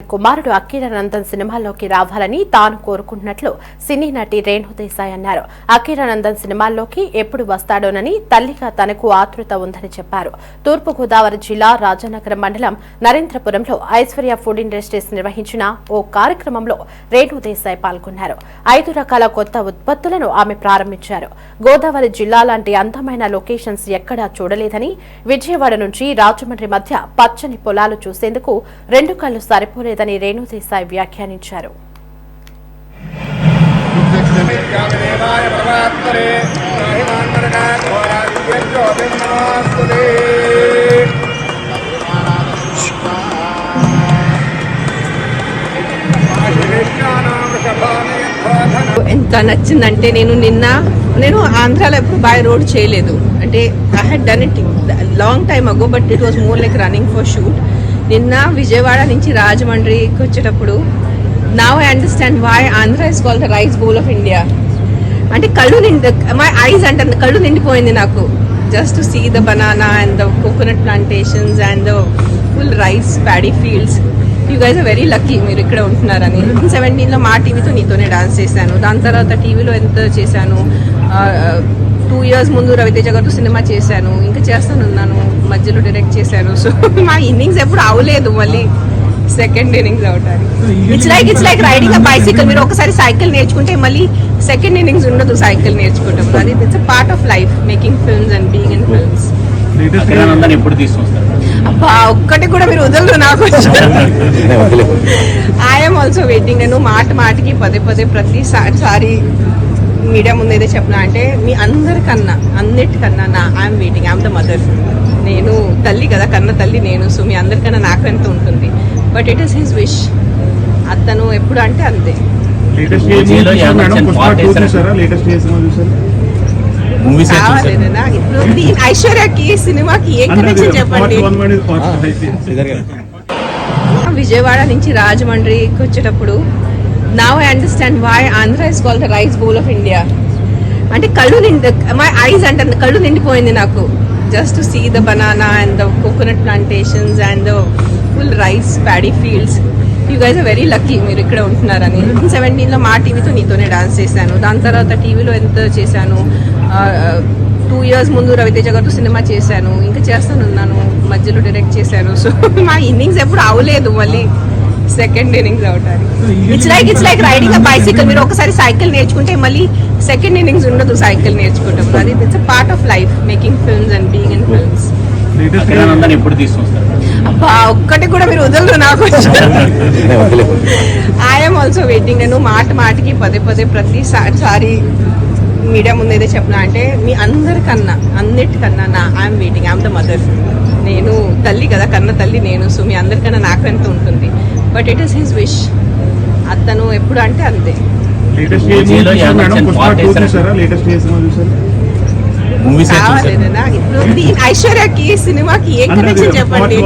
కుమారుడు అఖిరానందన్ సినిమాల్లోకి రావాలని తాను కోరుకుంటున్నట్లు సినీ నటి రేణు దేశాయ్ అన్నారు. అఖిరానందన్ సినిమాల్లోకి ఎప్పుడు వస్తాడోనని తల్లిగా తనకు ఆతృత ఉందని చెప్పారు. తూర్పుగోదావరి జిల్లా రాజానగరం మండలం నరేంద్రపురంలో ఐశ్వర్య ఫుడ్ ఇండస్ట్రీస్ నిర్వహించిన ఓ కార్యక్రమంలో రేణు దేశాయ్ పాల్గొన్నారు. 5 రకాల కొత్త ఉత్పత్తులను ఆమె ప్రారంభించారు. గోదావరి జిల్లా లాంటి అందమైన లొకేషన్స్ ఎక్కడా చూడలేదని, విజయవాడ నుంచి రాజమండ్రి మధ్య పచ్చని పొలాలు చూసేందుకు 2 కళ్లు సరిపోలేదని రేణు దేశాయ్ వ్యాఖ్యానించారు. ఎంత నచ్చిందంటే నేను ఆంధ్రాలో ఎప్పుడు బై రోడ్ చేయలేదు. అంటే I had done it long time ago, but it was more like running for shoot. నిన్న విజయవాడ నుంచి రాజమండ్రికి వచ్చేటప్పుడు now I understand why Andhra is called the rice bowl of India. అంటే మై ఐస్ అంటే కళ్ళు నిండిపోయింది నాకు, just to see the banana and the coconut plantations and the full rice paddy fields. You guys are very lucky మీరు ఇక్కడ ఉంటున్నారని. 17లో మా టీవీతో నీతోనే dance చేశాను. దాని తర్వాత టీవీలో ఎంత చేశాను. 2 years ముందు రవితేజ గారితో సినిమా చేశాను, ఇంకా చేస్తానున్నాను, మధ్యలో డైరెక్ట్ చేశాను. సో మా ఇన్నింగ్స్ ఎప్పుడు అవలేదు, మళ్ళీ సెకండ్ ఇన్నింగ్స్ అవటానికి. It's like riding a bicycle. మీరు ఒకసారి సైకిల్ నేర్చుకుంటే మళ్ళీ సెకండ్ ఇన్నింగ్స్ ఉండదు సైకిల్ నేర్చుకుంటాం. అది it's a part of life, making films and being in films. అబ్బా ఒక్కటి కూడా మీరు వదలరు నాకు. I'm also waiting. నేను మాటికి పదే ప్రతిసారి మీడియా ముందు ఏదో చెప్పినా అంటే మీ అందరికన్నా అన్నిటికన్నా I'm waiting. I'm the mother. నేను తల్లి కదా, కన్న తల్లి నేను. సో మీ అందరికన్నా నాకు ఎంత ఉంటుంది, but it is his wish. అతను ఎప్పుడు అంటే అంతే. ఇప్పుడు ఐశ్వర్యకి సినిమాకి ఏం కనెక్షన్ చెప్పండి. విజయవాడ నుంచి రాజమండ్రికి వచ్చేటప్పుడు now I understand why Andhra is called the rice bowl of India. అంటే మై ఐస్ అంటే కళ్ళు నిండిపోయింది నాకు, just to see the banana and the coconut plantations and the full rice paddy fields. You guys are very lucky మీరు ఇక్కడ ఉంటున్నారని. 17లో మా టీవీతో నీతోనే dance చేశాను. దాని తర్వాత టీవీలో ఎంత చేశాను. 2 years ముందు రవితేజ గారితో సినిమా చేశాను, ఇంకా చేస్తానున్నాను, మధ్యలో డైరెక్ట్ చేశాను. సో మా ఇన్నింగ్స్ ఎప్పుడు అవలేదు, మళ్ళీ సెకండ్ ఇన్నింగ్స్ అవటానికి. It's like riding a bicycle. మీరు ఒకసారి సైకిల్ నేర్చుకుంటే మళ్ళీ సెకండ్ ఇన్నింగ్స్ ఉండదు సైకిల్ నేర్చుకుంటాం. అది it's a part of life, making films and being in films. అబ్బా ఒక్కటి కూడా మీరు వదలరు నాకు. I'm also waiting. నేను మాటికి పదే ప్రతిసారి మీడియా ముందు ఏదో చెప్పినా అంటే మీ అందరికన్నా అన్నిటికన్నా I'm waiting. I'm the mother. నేను తల్లి కదా, కన్న తల్లి నేను. సో మీ అందరికన్నా నాకు ఎంత ఉంటుంది, but it is his wish. అతను ఎప్పుడు అంటే అంతే. ఇప్పుడు ఐశ్వర్యకి సినిమాకి ఏం కనెక్షన్ చెప్పండి.